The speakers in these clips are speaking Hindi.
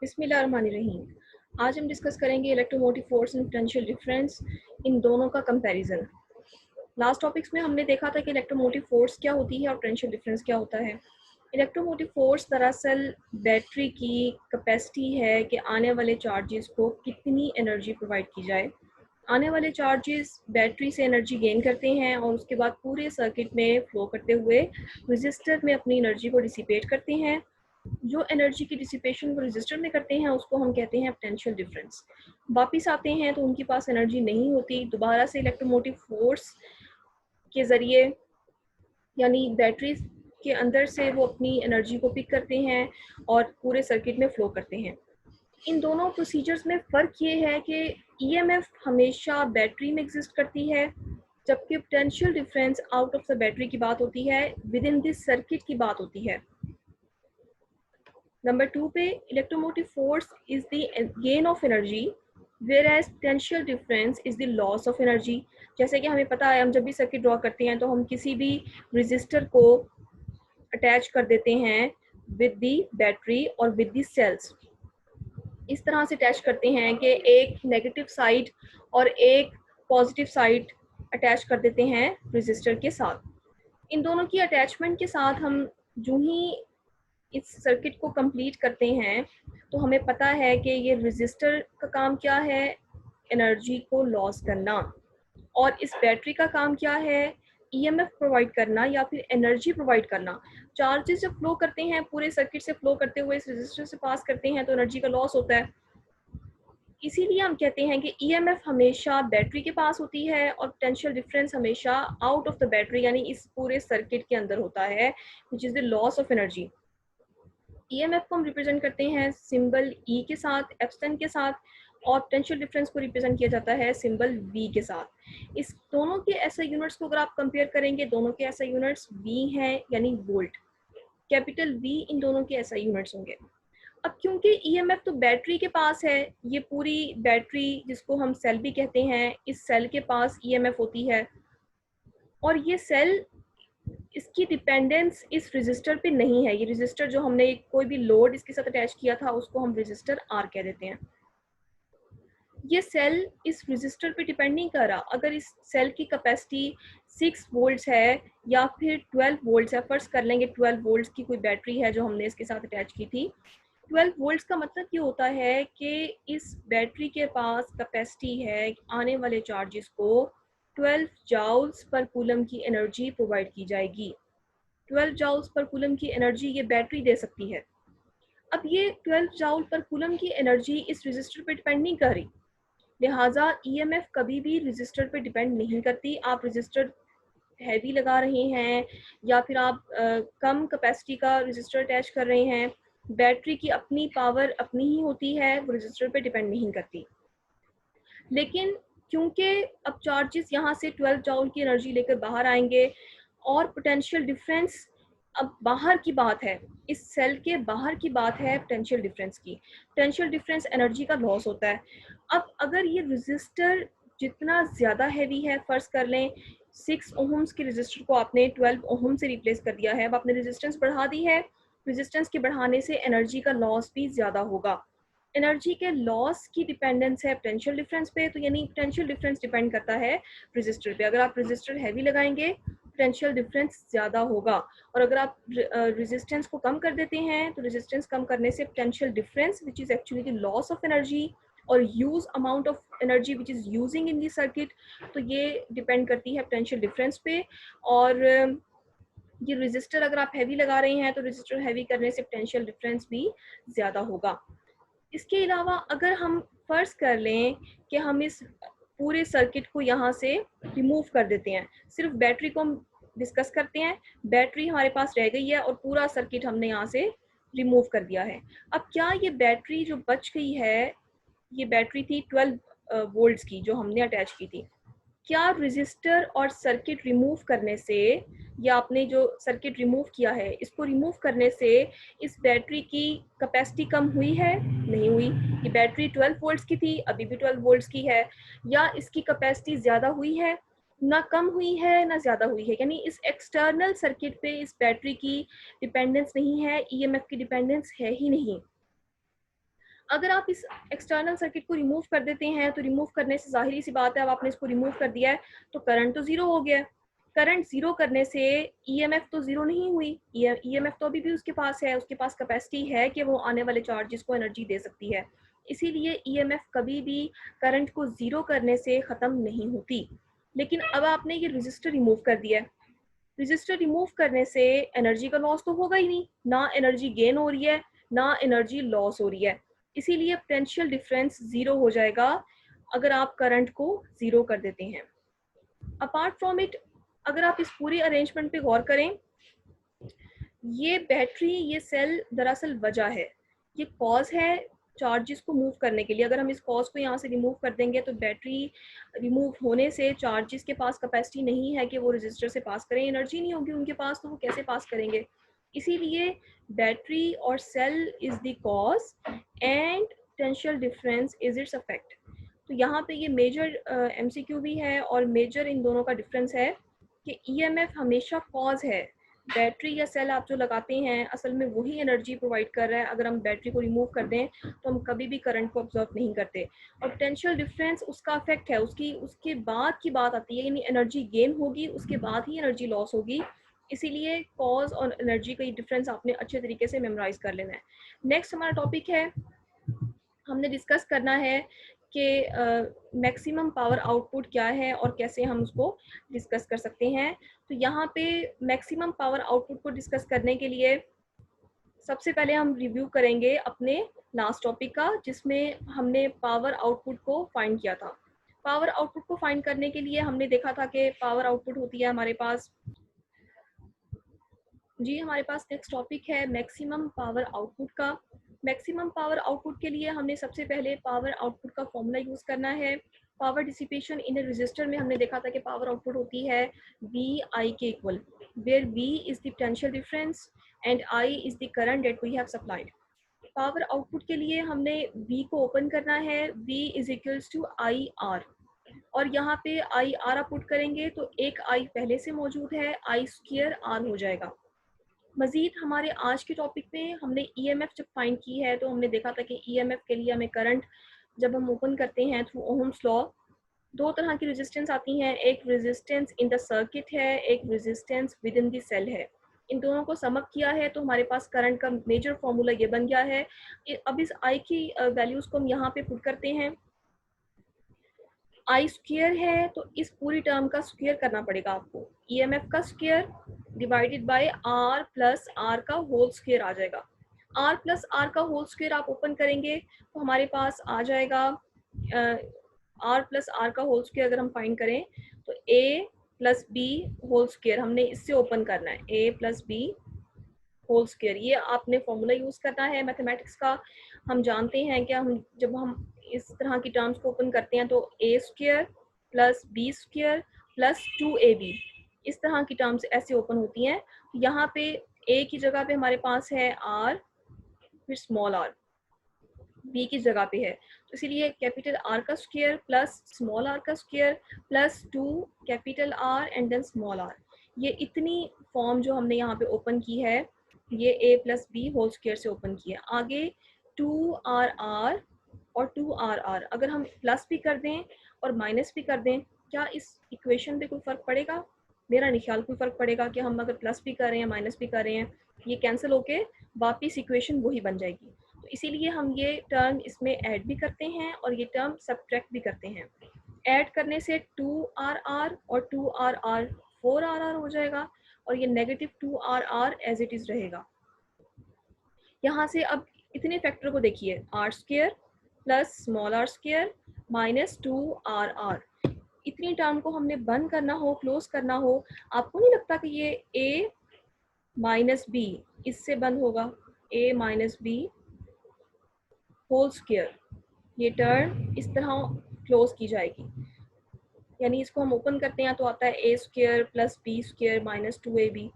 बिस्मिल्लाहिर्रहमानिर्रहीम। आज हम डिस्कस करेंगे electromotive force and potential difference, इन दोनों का कंपैरिजन। लास्ट टॉपिक्स में हमने देखा था कि इलेक्ट्रोमोटिव फोर्स क्या होती है और पोटेंशियल डिफरेंस क्या होता है। इलेक्ट्रोमोटिव फोर्स दरअसल बैटरी की कैपेसिटी है कि आने वाले चार्जेस को कितनी एनर्जी प्रोवाइड की जाए। आने वाले चार्जेस बैटरी से एनर्जी गेन करते हैं और उसके बाद पूरे सर्किट में फ्लो करते हुए रजिस्टर में अपनी एनर्जी को डिसिपेट करते हैं। जो एनर्जी की डिसिपेशन वो रजिस्टर में करते हैं उसको हम कहते हैं पोटेंशियल डिफरेंस। वापस आते हैं तो उनके पास एनर्जी नहीं होती, दोबारा से इलेक्ट्रोमोटिव फोर्स के ज़रिए यानी बैटरी के अंदर से वो अपनी एनर्जी को पिक करते हैं और पूरे सर्किट में फ्लो करते हैं। इन दोनों प्रोसीजर्स में फ़र्क ये है कि ईएमएफ हमेशा बैटरी में एग्जिस्ट करती है, जबकि potential difference out of the battery की बात होती है, विद इन दिस सर्किट की बात होती है। नंबर 2 पे electromotive force is the gain of energy, whereas potential difference is the loss of energy. जैसे कि हमें पता है, हम जब भी सर्किट ड्रॉ करते हैं तो हम किसी भी रजिस्टर को अटैच कर देते हैं विद द बैटरी और विद द सेल्स। इस तरह से अटैच करते हैं कि एक नेगेटिव साइड और एक पॉजिटिव साइड अटैच कर देते हैं रजिस्टर के साथ। इन दोनों की अटैचमेंट के साथ हम जो ही इस सर्किट को कंप्लीट करते हैं तो हमें पता है कि ये रजिस्टर का काम क्या है, एनर्जी को लॉस करना, और इस बैटरी का काम क्या है, ईएमएफ प्रोवाइड करना या फिर एनर्जी प्रोवाइड करना। चार्जेस जब फ्लो करते हैं पूरे सर्किट से फ्लो करते हुए इस रजिस्टर से पास करते हैं तो एनर्जी का लॉस होता है। इसीलिए हम कहते हैं कि ईएमएफ हमेशा बैटरी के पास होती है और पोटेंशियल डिफरेंस हमेशा आउट ऑफ द बैटरी यानी इस पूरे सर्किट के अंदर होता है, which is the loss of energy. EMF को हम रिप्रेजेंट करते हैं सिंबल ई के साथ, एप्सन के साथ, और पोटेंशियल डिफरेंस को रिप्रेजेंट किया जाता है सिंबल वी के साथ। इस दोनों के ऐसे यूनिट्स को अगर आप कंपेयर करेंगे, दोनों के ऐसे यूनिट्स वी हैं यानी वोल्ट, कैपिटल वी इन दोनों के ऐसे यूनिट्स होंगे। अब क्योंकि ईएमएफ तो बैटरी के पास है, ये पूरी बैटरी जिसको हम सेल भी कहते हैं, इस सेल के पास ईएमएफ होती है, और ये सेल इसकी डिपेंडेंस इस रजिस्टर पे नहीं है। ये रजिस्टर जो हमने कोई भी लोड इसके साथ अटैच किया था उसको हम रजिस्टर आर कह देते हैं। ये सेल इस रजिस्टर पे डिपेंड नहीं कर रहा। अगर इस सेल की कैपेसिटी 6 वोल्ट्स है या फिर 12 वोल्ट्स है, फर्ज कर लेंगे 12 वोल्ट्स की कोई बैटरी है जो हमने इसके साथ अटैच की थी। 12 वोल्ट्स का मतलब ये होता है कि इस बैटरी के पास कैपेसिटी है आने वाले चार्जेस को 12 जाउल्स पर कूलम की एनर्जी प्रोवाइड की जाएगी। 12 जाउल्स पर कूलम की एनर्जी ये बैटरी दे सकती है। अब ये 12 जाउल पर कूलम की एनर्जी इस रजिस्टर पे डिपेंड नहीं कर रही, लिहाजा ईएमएफ कभी भी रजिस्टर पे डिपेंड नहीं करती। आप रजिस्टर हैवी लगा रहे हैं या फिर आप कम कैपेसिटी का रजिस्टर अटैच कर रहे हैं, बैटरी की अपनी पावर अपनी ही होती है, वो रजिस्टर पे डिपेंड नहीं करती। लेकिन क्योंकि अब चार्जेस यहाँ से 12 जाउल की एनर्जी लेकर बाहर आएंगे और पोटेंशियल डिफरेंस अब बाहर की बात है, इस सेल के बाहर की बात है पोटेंशियल डिफरेंस की। पोटेंशियल डिफरेंस एनर्जी का लॉस होता है। अब अगर ये रजिस्टर जितना ज़्यादा हैवी है, फ़र्ज़ कर लें 6 ओहम्स के रजिस्टर को आपने 12 ओहम से रिप्लेस कर दिया है, अब आपने रेजिस्टेंस बढ़ा दी है, रेजिस्टेंस के बढ़ाने से एनर्जी का लॉस भी ज़्यादा होगा। एनर्जी के लॉस की डिपेंडेंस है पोटेंशियल डिफरेंस पे, तो यानी पोटेंशियल डिफरेंस डिपेंड करता है रजिस्टर पे। अगर आप रजिस्टर हैवी लगाएंगे पोटेंशियल डिफरेंस ज़्यादा होगा, और अगर आप रेजिस्टेंस को कम कर देते हैं तो रेजिस्टेंस कम करने से potential difference which is actually the loss of energy और use amount of energy which is using in the circuit, तो ये डिपेंड करती है पोटेंशियल डिफरेंस पे। और ये रजिस्टर अगर आप हैवी लगा रहे हैं तो रजिस्टर हैवी करने से पोटेंशियल डिफरेंस भी ज़्यादा होगा। इसके अलावा अगर हम फ़र्ज़ कर लें कि हम इस पूरे सर्किट को यहाँ से रिमूव कर देते हैं, सिर्फ बैटरी को हम डिस्कस करते हैं, बैटरी हमारे पास रह गई है और पूरा सर्किट हमने यहाँ से रिमूव कर दिया है। अब क्या ये बैटरी जो बच गई है, ये बैटरी थी 12 वोल्ट्स की जो हमने अटैच की थी, क्या रजिस्टर और सर्किट रिमूव करने से, या आपने जो सर्किट रिमूव किया है इसको रिमूव करने से इस बैटरी की कैपेसिटी कम हुई है? नहीं हुई। ये बैटरी 12 वोल्ट्स की थी, अभी भी 12 वोल्ट्स की है। या इसकी कैपेसिटी ज़्यादा हुई है? ना कम हुई है ना ज़्यादा हुई है। यानी इस एक्सटर्नल सर्किट पे इस बैटरी की डिपेंडेंस नहीं है, ईएमएफ की डिपेंडेंस है ही नहीं। अगर आप इस एक्सटर्नल सर्किट को रिमूव कर देते हैं तो रिमूव करने से जाहिर सी बात है, अब आपने इसको रिमूव कर दिया है तो करंट तो ज़ीरो हो गया है। करंट ज़ीरो करने से ईएमएफ तो ज़ीरो नहीं हुई, ईएमएफ तो अभी भी उसके पास है, उसके पास कैपेसिटी है कि वो आने वाले चार्जेस को एनर्जी दे सकती है। इसीलिए ईएमएफ कभी भी करंट को ज़ीरो करने से ख़त्म नहीं होती। लेकिन अब आपने ये रजिस्टर रिमूव कर दिया है, रजिस्टर रिमूव करने से एनर्जी का लॉस तो होगा ही नहीं, ना एनर्जी गेन हो रही है ना एनर्जी लॉस हो रही है। इसीलिए पोटेंशियल डिफरेंस ज़ीरो हो जाएगा अगर आप करंट को ज़ीरो कर देते हैं। अपार्ट फ्रॉम इट, अगर आप इस पूरे अरेंजमेंट पे गौर करें, ये बैटरी, ये सेल दरअसल वजह है, ये कॉज है चार्जेस को मूव करने के लिए। अगर हम इस कॉज को यहाँ से रिमूव कर देंगे तो बैटरी रिमूव होने से चार्जेस के पास कैपेसिटी नहीं है कि वो रजिस्टर से पास करें, एनर्जी नहीं होगी उनके पास तो वो कैसे पास करेंगे। इसीलिए बैटरी और cell is the cause and potential difference is its effect. तो यहाँ पे ये मेजर एमसीक्यू भी है और मेजर इन दोनों का डिफरेंस है कि ईएमएफ हमेशा कॉज है, बैटरी या सेल आप जो लगाते हैं असल में वही एनर्जी प्रोवाइड कर रहा है। अगर हम बैटरी को रिमूव कर दें तो हम कभी भी करंट को ऑब्जर्व नहीं करते। और पोटेंशियल डिफरेंस उसका इफेक्ट है, उसके बाद की बात आती है, यानी एनर्जी गेन होगी उसके बाद ही एनर्जी लॉस होगी। इसीलिए कॉज और एनर्जी का ये डिफरेंस आपने अच्छे तरीके से मेमोराइज कर लेना है। नेक्स्ट हमारा टॉपिक है, हमने डिस्कस करना है कि मैक्सिमम पावर आउटपुट क्या है और कैसे हम उसको डिस्कस कर सकते हैं। तो यहाँ पे मैक्सिमम पावर आउटपुट को डिस्कस करने के लिए सबसे पहले हम रिव्यू करेंगे अपने लास्ट टॉपिक का, जिसमें हमने पावर आउटपुट को फाइंड किया था। पावर आउटपुट को फाइंड करने के लिए हमने देखा था कि पावर आउटपुट होती है हमारे पास, जी हमारे पास नेक्स्ट टॉपिक है मैक्सिमम पावर आउटपुट का। मैक्सिमम पावर आउटपुट के लिए हमने सबसे पहले पावर आउटपुट का फॉर्मूला यूज़ करना है। Power dissipation in A register में हमने देखा था कि पावर आउटपुट होती है वी आई के equal, where V is the potential difference and I is the current that we have supplied. Power output के लिए हमने V को ओपन करना है, V is equals to I R, और यहाँ पे आई आर आप पुट करेंगे तो एक आई पहले से मौजूद है, आई स्क्वायर आर हो जाएगा। मजीद हमारे आज के टॉपिक में हमने ईएमएफ जब फाइंड की है तो हमने देखा था कि ईएमएफ के लिए हमें करंट जब हम ओपन करते हैं थ्रू ओहम्स लॉ, दो तरह की रेजिस्टेंस आती हैं, एक रेजिस्टेंस इन द सर्किट है, एक resistance within the cell है। इन दोनों को समअप किया है तो हमारे पास करंट का मेजर फॉर्मूला ये बन गया है। अब इस आई की वैल्यूज को हम यहाँ पे पुट करते हैं। आई स्क्वायर है तो इस पूरी टर्म का स्क्वायर करना पड़ेगा आपको, ईएमएफ का square divided by R plus R का होल स्क्वायर आ जाएगा। आर प्लस आर का होल स्क्वायर आप ओपन करेंगे तो हमारे पास आ जाएगा आर प्लस आर का होल स्क्वायर अगर हम फाइंड करें तो A plus B whole square हमने इससे ओपन करना है, A plus B whole square. ये आपने फॉर्मूला यूज़ करना है मैथमेटिक्स का। हम जानते हैं कि हम जब हम इस तरह की टर्म्स को ओपन करते हैं तो A square plus B square plus 2ab, इस तरह की टर्म्स ऐसे ओपन होती हैं। यहाँ पे ए की जगह पे हमारे पास है आर, फिर स्मॉल आर बी की जगह पे है, तो इसीलिए कैपिटल आर का स्क्वायर प्लस स्मॉल आर का square plus 2 capital R and then small R. ये इतनी फॉर्म जो हमने यहाँ पे ओपन की है ये ए प्लस बी होल स्क्वायर से ओपन की है। आगे 2RR और 2RR अगर हम प्लस भी कर दें और माइनस भी कर दें, क्या इस इक्वेशन पे कोई फ़र्क पड़ेगा? मेरा नहीं ख्याल कोई फ़र्क पड़ेगा कि हम अगर प्लस भी कर रहे हैं माइनस भी कर रहे हैं, ये कैंसिल होके वापस इक्वेशन वही बन जाएगी। तो इसीलिए हम ये टर्म इसमें ऐड भी करते हैं और ये टर्म सब्ट्रैक्ट भी करते हैं। ऐड करने से 2RR और 2RR 4RR हो जाएगा और ये negative 2RR as it is रहेगा। यहाँ से अब इतने फैक्टर को देखिए, R square plus small R square minus 2RR, इतनी टर्म को हमने बंद करना हो, क्लोज करना हो, आपको नहीं लगता कि ये a माइनस बी इससे बंद होगा, a minus B whole square, ये टर्म इस तरह क्लोज की जाएगी। यानी इसको हम ओपन करते हैं तो आता है A square plus B square minus 2ab।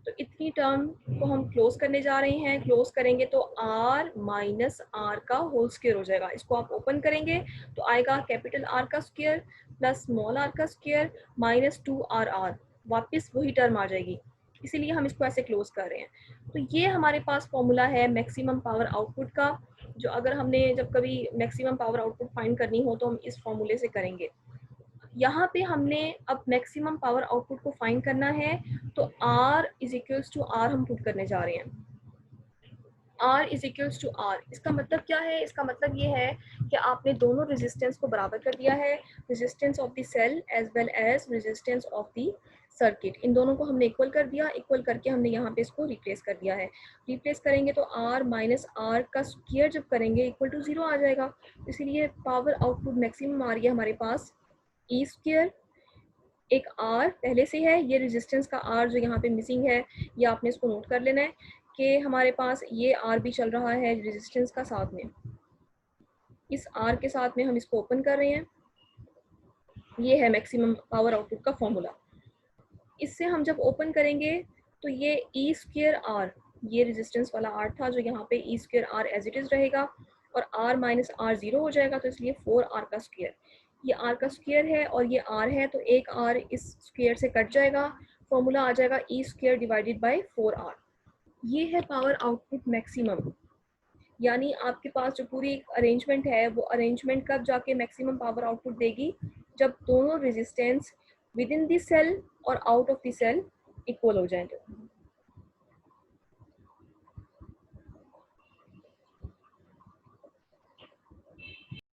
तो इतनी टर्म को हम क्लोज करने जा रहे हैं, क्लोज करेंगे तो r माइनस आर का होल स्क्वायर हो जाएगा। इसको आप ओपन करेंगे तो आएगा कैपिटल आर का स्क्वायर प्लस स्मॉल आर का स्क्वायर माइनस 2RR, वापस वही टर्म आ जाएगी, इसीलिए हम इसको ऐसे क्लोज कर रहे हैं। तो ये हमारे पास फॉर्मूला है मैक्सिमम पावर आउटपुट का। जो अगर हमने जब कभी मैक्सिमम पावर आउटपुट फाइंड करनी हो तो हम इस फॉर्मूले से करेंगे। यहाँ पे हमने अब मैक्सिमम पावर आउटपुट को फाइंड करना है, तो R is equals to R हम पुट करने जा रहे हैं। R is equals to R, इसका मतलब क्या है? इसका मतलब ये है कि आपने दोनों रेजिस्टेंस को बराबर कर दिया है, resistance of the cell as well as resistance of the circuit. इन दोनों को हमने इक्वल कर दिया, इक्वल करके हमने यहाँ पे इसको रिप्लेस कर दिया है। रिप्लेस करेंगे तो R माइनस आर का स्क्वायर जब करेंगे इक्वल टू 0 आ जाएगा। इसीलिए पावर आउटपुट मैक्सिमम आ रही है हमारे पास ई स्क्वायर, एक R पहले से है, ये रेजिस्टेंस का R जो यहाँ पे मिसिंग है, ये आपने इसको नोट कर लेना है कि हमारे पास ये R भी चल रहा है रेजिस्टेंस का साथ में। इस R के साथ में हम इसको ओपन कर रहे हैं। ये है मैक्सिमम पावर आउटपुट का फॉर्मूला। इससे हम जब ओपन करेंगे तो ये ई स्क्वायर आर, ये रेजिस्टेंस वाला R था जो यहाँ पे E square R as it is रहेगा, और R माइनस आर 0 हो जाएगा, तो इसलिए 4R का स्क्वायर। ये R का स्क्वायर है और ये R है, तो एक R इस स्क्वायर से कट जाएगा, फॉर्मूला आ जाएगा E square divided by 4R। ये है पावर आउटपुट मैक्सिमम। यानी आपके पास जो पूरी अरेंजमेंट है वो अरेंजमेंट कब जाके मैक्सिमम पावर आउटपुट देगी? जब दोनों resistance within the cell और out of the cell equal हो जाए।